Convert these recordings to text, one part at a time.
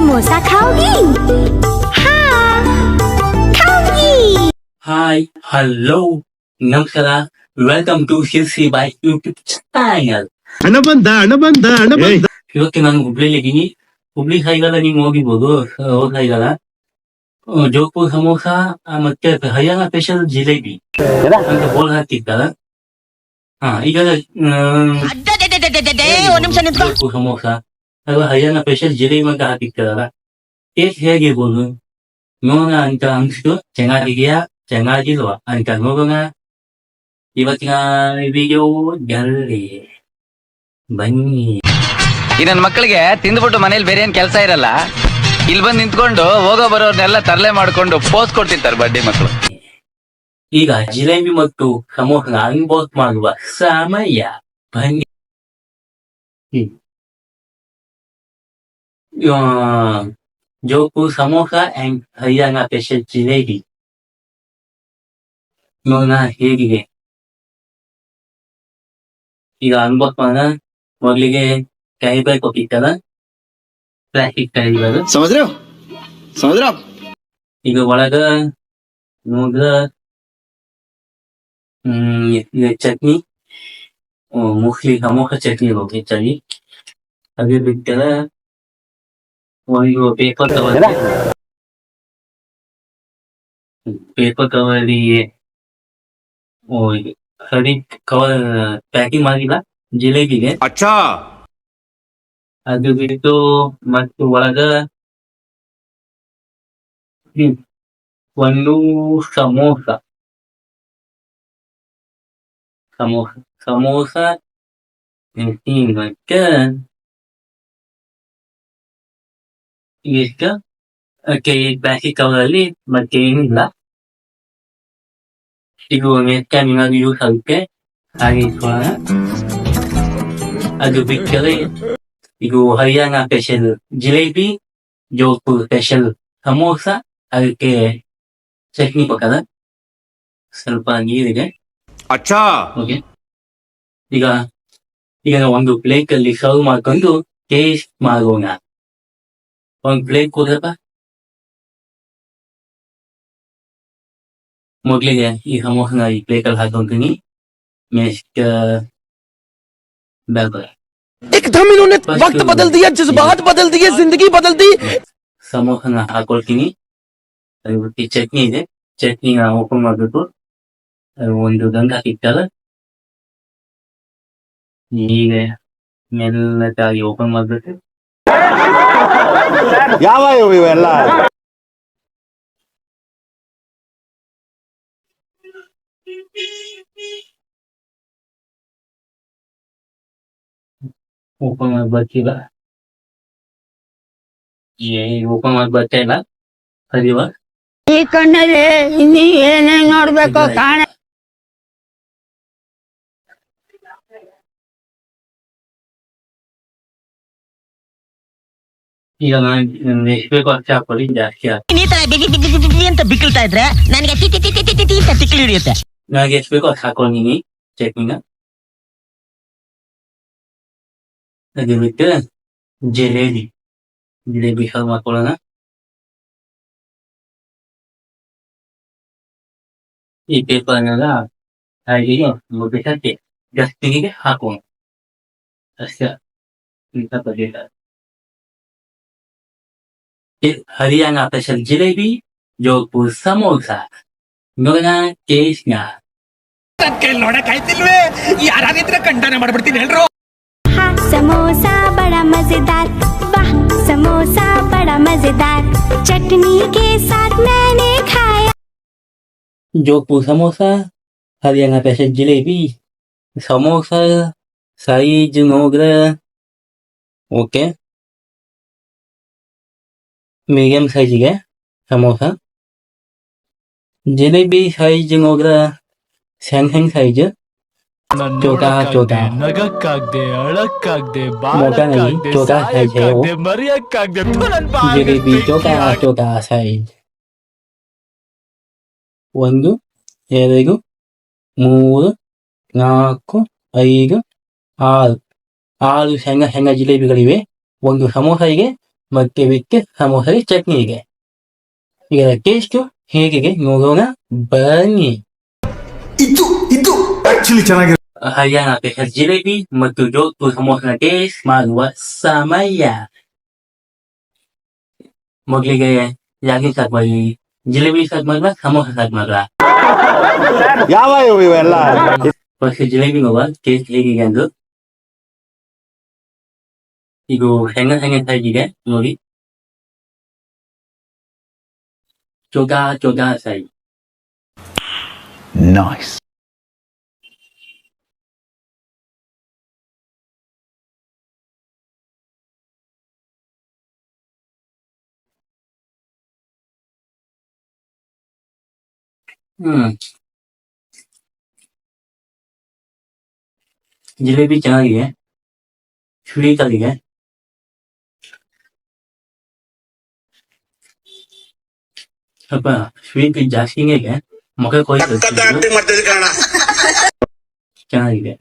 समोसा खाओगी? हाँ खाओगी। ಹಾಯ್ ಹಲೋ ನಮಸ್ಕಾರ welcome to Sirsi by YouTube channel. ಇವತ್ತು ನಾನು ಹುಬ್ಳಿಲಿದ್ದೀನಿ. ಹುಬ್ಳಿ ಸೈಗಲ್ಲ ನೀವು ಹೋಗಿರ್ಬೋದು. ಸೈಗಲ್ಲ ಜೋಧ್ಪುರ್ ಸಮೋಸ ಮತ್ತೆ ಹರಿಯಾಣ ಸ್ಪೆಷಲ್ ಜಿಲೇಬಿ ಅಂತ ಬೋರ್ಡ್ ಹಾಕಿರ್ತಾರ. ಈಗ ಜೋಧ್ಪುರ್ ಸಮೋಸ ಅಥವಾ ಹರಿಯಾಣ ಸ್ಪೆಷಲ್ ಜಿಲೇಬಿ ಅಂತ ಹಾಕಿರ್ತಾರಲ್ಲ, ಟೇಸ್ಟ್ ಹೇಗಿರ್ಬೋದು ನೋಡೋಣ ಅಂತ ಅನ್ಸ್ತು. ಚೆನ್ನಾಗಿದೆಯಾ ಚೆನ್ನಾಗಿಲ್ವಾ ಅಂತ ನೋಡೋಣ ಇವತ್ತಿನ ವಿಡಿಯೋ ನಲ್ಲಿ. ಬನ್ನಿ. ಈ ನನ್ನ ಮಕ್ಕಳಿಗೆ ತಿಂದ್ಬಿಟ್ಟು ಮನೇಲಿ ಬೇರೆ ಏನ್ ಕೆಲಸ ಇರಲ್ಲ, ಇಲ್ಲಿ ಬಂದು ನಿಂತ್ಕೊಂಡು ಹೋಗೋ ಬರೋರ್ನೆಲ್ಲ ತರಲೆ ಮಾಡ್ಕೊಂಡು ಪೋಸ್ ಕೊಡ್ತಿರ್ತಾರೆ ಬಡ್ಡಿ ಮಕ್ಕಳು. ಈಗ ಜಿಲೇಬಿ ಮತ್ತು ಸಮೋಸ ಅನ್ಬೋಸ್ ಮಾಡುವ ಸಮಯ. ಬನ್ನಿ. ಜೋಧ್ಪುರ್ ಸಮೋಸ ಅಂಡ್ ಹರಿಯಾಣ ಸ್ಪೆಷಲ್ ಜಿಲೇಬಿ ನೋಡೋಣ ಹೇಗಿದೆ. ಈಗ ಅನ್ಬೋಸ್ ಮಾಡೋಣ. ಮೊದಲಿಗೆ ಕ್ಯಾರಿ ಬ್ಯಾಗ್ ಕೊಟ್ಟಿರ್ತಾರ, ಪ್ಲಾಸ್ಟಿಕ್ ಕ್ಯಾರಿ ಬ್ಯಾಗ್. ಈಗ ಒಳಗ ನೋಡ್ರ ಚಟ್ನಿ, ಮೋಸ್ಟ್ಲಿ ಸಮೋಸ ಚಟ್ನಿ ಇರೋದು ಹೆಚ್ಚಾಗಿ. ಅದು ಬಿಟ್ಟರ ಒಂದು ಪೇಪರ್ ಕವರ್ ಹರಿ ಕವರ್ ಪ್ಯಾಕಿಂಗ್ ಮಾಡಿಲ್ಲ ಜಿಲೇಬಿಗೆ. ಅದು ಬಿಟ್ಟು ಮತ್ತು ಒಳಗ ಒಂದು ಸಮೋಸ ಮತ್ತೆ ಇಷ್ಟ. ಪ್ಲಾಸ್ಟಿಕ್ ಕವರ್ ಅಲ್ಲಿ ಮತ್ತೆ ಏನಿಲ್ಲ. ಇದು ನೆಕ್ಸ್ಟ್ ಯೂಸ್ ಆಗುತ್ತೆ ಹಾಗೆ ಇಟ್ಕೊಳ್ಳೋಣ. ಅದು ಬಿಟ್ಟರೆ ಇದು ಹರಿಯಾಣ ಸ್ಪೆಷಲ್ ಜಿಲೇಬಿ, ಜೋಧ್ಪುರ್ ಸ್ಪೆಷಲ್ ಸಮೋಸ, ಅದಕ್ಕೆ ಚಟ್ನಿ ಪಕ್ಕದ ಸ್ವಲ್ಪ ನೀರಿದೆ. ಓಕೆ. ಈಗ ಒಂದು ಪ್ಲೇಟ್ ಅಲ್ಲಿ ಸರ್ವ್ ಮಾಡ್ಕೊಂಡು ಟೇಸ್ಟ್ ಮಾಡೋಣ. ಒಂದು ಪ್ಲೇಟ್ ಕೊಡ್ರಪ್ಪ. ಮೊದಲಿಗೆ ಈ ಸಮೋಸನ ಈ ಪ್ಲೇಟ್ ಅಲ್ಲಿ ಹಾಕೊಂತೀನಿ. ನೆಕ್ಸ್ಟ್ एकदम इन्होंने वक्त बदल दिया, जज्बात बदल दिए, जिंदगी बदल दी. ಸಮೋಸನ ಹಾಕೊಳ್ತೀನಿ. ಅದು ಚಟ್ನಿ ಇದೆ, ಚಟ್ನಿನ ಓಪನ್ ಮಾಡ್ಬಿಟ್ಟು ಒಂದು ಗಂಗ ಹಾಕಿತ್ತಲ್ಲ, ಈಗ ಮೆಲ್ಲದಾಗಿ ಓಪನ್ ಮಾಡ್ಬಿಟ್ಟು ಯಾವ ಇವೆಲ್ಲ ಓಪನ್ ಮಾಡಿ ಬರ್ತಿಲ್ಲ. ಓಪನ್ ಮಾಡಿ ಬರ್ತಾ ಇಲ್ಲ. ಸರಿವಾ? ಈ ಕಣ್ಣಲ್ಲಿ ಇನ್ನೀ ಏನೇನ್ ನೋಡ್ಬೇಕು ಕಾಣ. ಈಗ ನಾನು ಎಷ್ಟು ಬೇಕು ಅಷ್ಟೇ ಹಾಕೊಳ್ಳಿ, ಜಾಸ್ತಿ ಹಾಕಿ. ಈ ತರ ಬಿಗಿ ಅಂತ ಬಿಕ್ಕಳ್ತಾ ಇದ್ರೆ ನನಗೆ ತಿಕ್ಕಿ ಹಿಡಿಯುತ್ತೆ. ನನಗೆ ಎಷ್ಟು ಬೇಕು ಅಷ್ಟು ಹಾಕೊಂಡಿನಿ ಚಟ್ನಿನ. ಅದು ಬಿಟ್ಟು ಜಿಲೇಬಿ ಸರ್ವ್ ಮಾಡ್ಕೊಳ್ಳೋಣ. ಈ ಪೇಪರ್ನೆಲ್ಲ ಹಾಗೆ ಬಿಸಾಕಿ ಡಸ್ಟ್ಬಿನ್ಗೆ ಹಾಕೋಣ ಅಷ್ಟೇ. ಹರಿಯಾಣ ಸ್ಪೆಷಲ್ ಜಿಲೇಬಿ, ಜೋಧ್ಪುರ್ ಸಮೋಸ ನೋಡೋಣ ಟೇಸ್ಟ್ನ. ನೋಡಕ್ಕಾಯ್ತಿಲ್ವೇ? ಯಾರಾಗಿದ್ರೆ ಖಂಡನ ಮಾಡ್ಬಿಡ್ತೀನಿ ಹೇಳ್ರು. हाँ समोसा बड़ा मजेदार, वाह समोसा बड़ा मजेदार, चटनी के साथ मैंने खाया. ಜೋಧ್ಪುರ್ ಸಮೋಸ, ಹರಿಯಾಣ ಸ್ಪೆಷಲ್ ಜಿಲೇಬಿ, ಸಮೋಸ ಸೈಜ್ ನೋಡ್ರೆ ಓಕೆ, ಮೀಡಿಯಂ ಸೈಜಿಗೆ ಸಮೋಸ. ಜಿಲೇಬಿ ಸೈಜ್ ನೋಡ್ರೆ ಸಣ್ಣ ಸೈಜ್, छोटा ನಗಕ್ಕಾಗ್ದೆ ಅಳಕ್ಕಾಗ್ದೆ मोटा नहीं, छोटा साइज है वो. ಮರಿಯಕ್ಕಾಗ್ದೆ ಜಿಲೇಬಿ छोटा साइज. 1 2 3 4 5 6 6 ಸಣ್ಣ ಜಿಲೇಬಿಗಳಿವೆ. ಒಂದು ಸಮೋಸಗೆ ಮತ್ತೆ ವಿತ್ ಸಮೋಸಗೆ ಚಟ್ನಿ ಇದೆ. ಇದರ ಟೇಸ್ಟ್ ಹೇಗೆ ನೋಡೋಣ ಬನ್ನಿ. ಇದು ಆಕ್ಚುಲಿ ಚೆನ್ನಾಗಿ ಹರಿಯಾಣ ಸ್ಪೆಷಲ್ ಜಿಲೇಬಿ ಮತ್ತು ಜೋಧ್ಪುರ್ ಸಮೋಸನ ಟೇಸ್ಟ್ ಮಾಡುವ ಸಮಯ. ಮೊದಲಿಗೆ ಯಾಕೆ ಸ್ಟಾರ್ಟ್ ಮಾಡಿ? ಜಿಲೇಬಿ ಸ್ಟಾರ್ಟ್ ಮಾಡುವ, ಸಮೋಸ ಸ್ಟಾರ್ಟ್ ಮಾಡುವ? ಯಾವ ಇವೆಲ್ಲ ಫಸ್ಟ್ ಜಿಲೇಬಿ ನೋಡುವ ಟೇಸ್ಟ್ ಹೇಗಿದೆ ಅಂದು. ಇದು ಹೆಂಗೆ ಸೈಜ್ ಇದೆ ನೋಡಿ, ಚೋಟಾ ಸೈಜ್. ನೈಸ್. ಜಿಲೇಬಿ ಚೆನ್ನಾಗಿದೆ, ಸ್ವೀಟ್ ಆಗಿದೆ. ಸ್ವಲ್ಪ ಸ್ವೀಟ್ ಜಾಸ್ತಿನೇ ಇದೆ, ಮುಖ ಕೊಯ್ದು ಚೆನ್ನಾಗಿದೆ.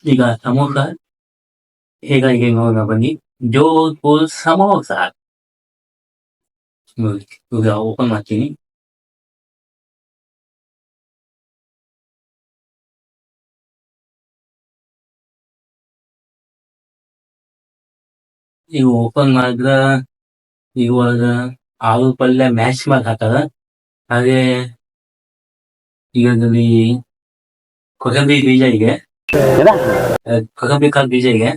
ಈಗ ಸಮೋಸ ಹೇಗೆ ನೋಡೋಣ ಬನ್ನಿ. ಜೋಧ್ಪುರ್ ಸಮೋಸ ನೋಡಿ, ಈಗ ಓಪನ್ ಮಾಡ್ತೀನಿ. ಈಗ ಓಪನ್ ಮಾಡಿದ್ರ ಇವಾಗ ಆಲೂ ಪಲ್ಯ ಮ್ಯಾಶ್ ಮಾಡಿ ಹಾಕದ, ಹಾಗೆ ಇದರಲ್ಲಿ ಕೊತ್ತಂಬರಿ ಬೀಜ ಇದೆ, ಕೊತ್ತಂಬರಿ ಕಾಳು ಬೀಜ ಇದೆ.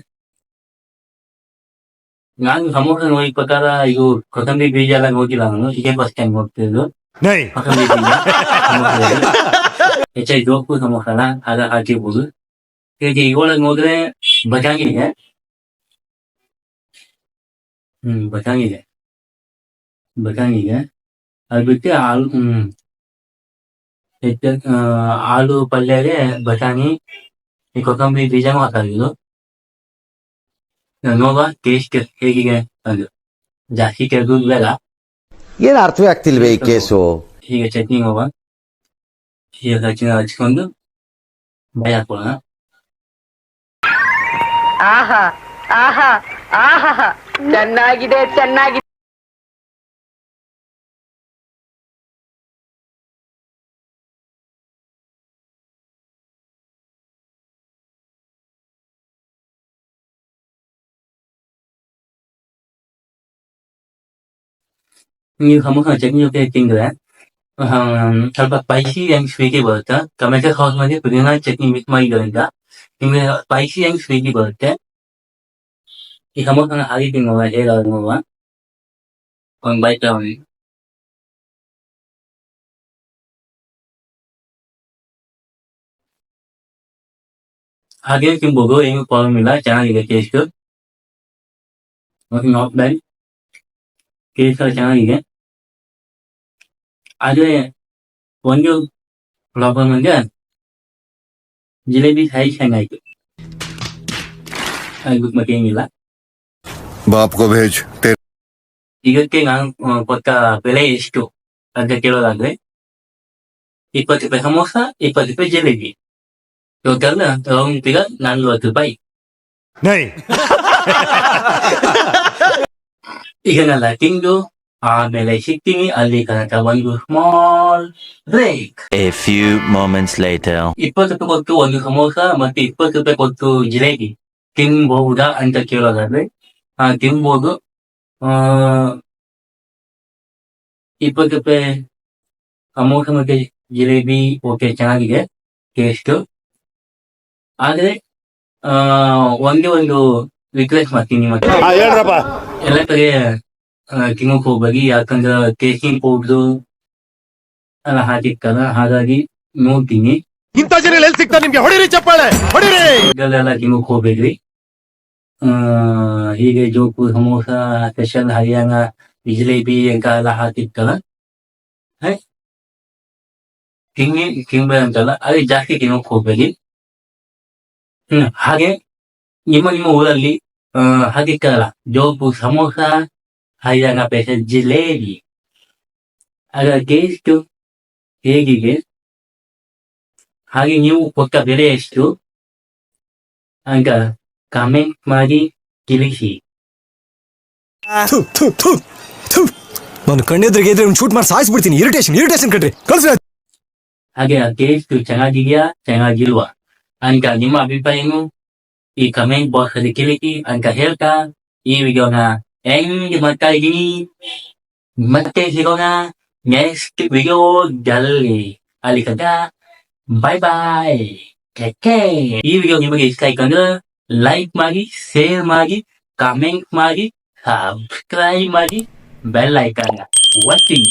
ನಾನು ಸಮೋಸ ನೋಡಿ ಪ್ರಕಾರ ಇದು ಕೊತ್ತಂಬರಿ ಬೀಜ ಎಲ್ಲ ನೋಡಿಲ್ಲ, ನಾನು ಇದೇ ಫಸ್ಟ್ ಟೈಮ್ ನೋಡ್ತಿದ್ದು ಕೊತ್ತಂಬರಿ ಬೀಜ ಸಮೋಸದಲ್ಲಿ. ಹೆಚ್ಚಾಗಿ ಜೋಧ್ಪುರ್ ಸಮೋಸನ ಅದ ಹಾಕಿರ್ಬೋದು. ಈಗ ಇವಾಗ ನೋಡಿದ್ರೆ ಬಟಾಣಿ ಇದೆ, ಬಟಾಣಿ ಇದೆ. ಅದು ಬಿಟ್ಟು ಆಲೂ ಪಲ್ಯಗೆ ಬಟಾಣಿ, ಈ ಕೊತ್ತಂಬರಿ ಬೀಜನೂ ಹಾಕಿದ್ದು. ನೋಡುವ ಟೇಸ್ಟ್ ಹೇಗಿದೆ ಅದು. ಜಾಸ್ತಿ ಕೆಳಗೂ ಬೇಡ. ಏನ್ ಅರ್ಥವೇ ಆಗ್ತಿಲ್ವೇ ಈ ಕೇಸು. ಈಗ ಚಟ್ನಿ ನೋಡುವ, ಈಗ ಚಟ್ನಿ ಹಚ್ಕೊಂಡು ಬಾಯಿ ಹಾಕೊಳ್ಳೋಣ. ಆಹಾ ಆಹಾ ಆಹಾ ಚೆನ್ನಾಗಿದೆ ಚೆನ್ನಾಗಿದೆ. ನೀವು ಸಮೋಸ ಚಟ್ನಿ ಜೊತೆ ತಿಂದ್ರೆ ಸ್ವಲ್ಪ ಸ್ಪೈಸಿ ಅಂಡ್ ಸ್ವೀಟಿ ಬರುತ್ತೆ. ಟೊಮೆಟೊ ಸಾಸ್ मध्ये ಪುದೀನ ಚಟ್ನಿ ಮಿಕ್ಸ್ ಮಾಡಿದ್ರಿಂದ ನಿಮ್ಗೆ ಸ್ಪೈಸಿ ಅಂಡ್ ಸ್ವೀಟಿ ಬರುತ್ತೆ. ಈ ಸಮೋಸನ ಹಾಗೆ ತಿನ್ನೋಣ, ಹೇಗಾದ್ರು ನೋಡುವ. ಒಂದು ಬೈಟ್ ತಗೊಂಡು ಹಾಗೆ ತಿನ್ಬೋದು, ಏನು ಪ್ರಾಬ್ಲಮ್ ಇಲ್ಲ. ಚೆನ್ನಾಗಿದೆ ಟೇಸ್ಟ್, ನಾಟ್ ಬ್ಯಾಡ್. ಟೇಸ್ಟ್ ಚೆನ್ನಾಗಿದೆ. ಆದ್ರೆ ಒಂದು ಪ್ರಾಬ್ಲಮ್ ಅಂದ್ರೆ ಜಿಲೇಬಿ ಸೈಜ್ ಹೆಂಗಾಯ್ತು, ಅದು ಮತ್ತೇನಿಲ್ಲ. ಬಾಪ್ ಕೋ ಭೇಜ್. ಇದಕ್ಕೆ ನಾನು ಕೊಟ್ಟ ಬೆಲೆ ಎಷ್ಟು ಅಂತ ಕೇಳೋದಾದ್ರೆ 20 ರೂಪಾಯಿ ಸಮೋಸ, 20 ರೂಪಾಯಿ ಜಿಲೇಬಿ, ಟೋಟಲ್ ರೌಂಡ್ ಫಿಗರ್ 40 ರೂಪಾಯಿ. ಇದನ್ನೆಲ್ಲ ತಿಂದು ಆಮೇಲೆ ಸಿಗ್ತೀನಿ. ಅಲ್ಲಿ ತನಕ ಒಂದು small break. A few moments later. 20 ರೂಪಾಯಿ ಕೊಟ್ಟು ಒಂದು ಸಮೋಸ ಮತ್ತೆ 20 ರೂಪಾಯಿ ಕೊಟ್ಟು ಜಿಲೇಬಿ ತಿನ್ಬಹುದಾ ಅಂತ ಕೇಳೋದಾದ್ರೆ ತಿನ್ಬೋದು. 20 ರೂಪಾಯಿ ಸಮೋಸ ಮತ್ತೆ ಜಿಲೇಬಿ ಓಕೆ, ಚೆನ್ನಾಗಿದೆ ಟೇಸ್ಟ್. ಆದ್ರೆ ಒಂದೇ ಒಂದು ರಿಕ್ವೆಸ್ಟ್ ಮಾಡ್ತೀನಿ, ಮತ್ತೆ ಎಲ್ಲ ಕಡೆ ತಿನ್ನೋಕ್ ಹೋಗ್ಬೇಡಿ. ಯಾಕಂದ್ರೆ ಟೇಸ್ಟಿಂಗ್ ಪೌಡ್ರು ಎಲ್ಲ ಹಾಕಿರ್ತಾರ, ಹಾಗಾಗಿ ನೋಡ್ತೀನಿ ಇಂಥ ಜನ ಎಲ್ಲಿ ಸಿಗ್ತಾರೆ ನಿಮ್ಗೆ? ಹೊಡಿರಿ ಚಪ್ಪಾಳೆ ಹೊಡಿರಿ. ಇದೆಲ್ಲ ತಿನ್ನೋಕ್ ಹೋಗ್ಬೇಡ್ರಿ. ಹೀಗೆ ಜೋಧ್ಪುರ್ ಸಮೋಸ ಸ್ಪೆಷಲ್, ಹರಿಯಾಣ ಜಿಲೇಬಿ ಅಂತ ಎಲ್ಲ ಹಾಕಿರ್ತಾರ, ತಿನ್ಬೇಡ ಅಂತಲ್ಲ, ಅದೇ ಜಾಸ್ತಿ ತಿನ್ನೋಕ್ ಹೋಗ್ಬೇಡಿ. ಹಾಗೆ ನಿಮ್ಮ ಊರಲ್ಲಿ ಹಾಕಿರ್ತಾರಲ್ಲ ಜೋಧ್ಪುರ್ ಸಮೋಸ, ಹರಿಯಾಣ ಸ್ಪೆಷಲ್ ಜಿಲೇಬಿ, ಅದರ ಟೇಸ್ಟ್ ಹೇಗಿದೆ, ಹಾಗೆ ನೀವು ಕೊಟ್ಟ ಬೆಲೆ ಎಷ್ಟು ಅಂತ ಕಮೆಂಟ್ ಮಾಡಿ ತಿಳಿಸಿ. ನಾನು ಕಣ್ಣೆದ್ರಿಗೆ ಇದ್ರೆ ಶೂಟ್ ಮಾಡಿ ಸಾಯಿಸ್ಬಿಡ್ತೀನಿ. ಇರಿಟೇಷನ್ ಕಟ್ರಿ ಕಳ್ಸಿ. ಹಾಗೆ ಆ ಟೇಸ್ಟ್ ಚೆನ್ನಾಗಿದೆಯಾ ಚೆನ್ನಾಗಿಲ್ವಾ ಅಂತ ನಿಮ್ಮ ಅಭಿಪ್ರಾಯನು ಈ ಕಮೆಂಟ್ ಬಾಕ್ಸ್ ಅಲ್ಲಿ ತಿಳಿಸಿ ಅಂತ ಹೇಳ್ತಾ ಈ ವಿಡಿಯೋನ ಎಂಡ್ ಮಾಡ್ತಾ ಇದೀನಿ. ಮತ್ತೆ ಸಿಗೋಣ ನೆಕ್ಸ್ಟ್ ವಿಡಿಯೋದಲ್ಲಿ. ಅಲ್ಲಿ ತನಕ ಬಾಯ್. ಈ ವಿಡಿಯೋ ನಿಮಗೆ ಇಷ್ಟ ಆಯ್ತಂದ್ರೆ ಲೈಕ್ ಮಾಡಿ, ಶೇರ್ ಮಾಡಿ, ಕಮೆಂಟ್ ಮಾಡಿ, ಸಬ್ಸ್ಕ್ರೈಬ್ ಮಾಡಿ, ಬೆಲ್ ಐಕಾನ್ ಒತ್ತಿ.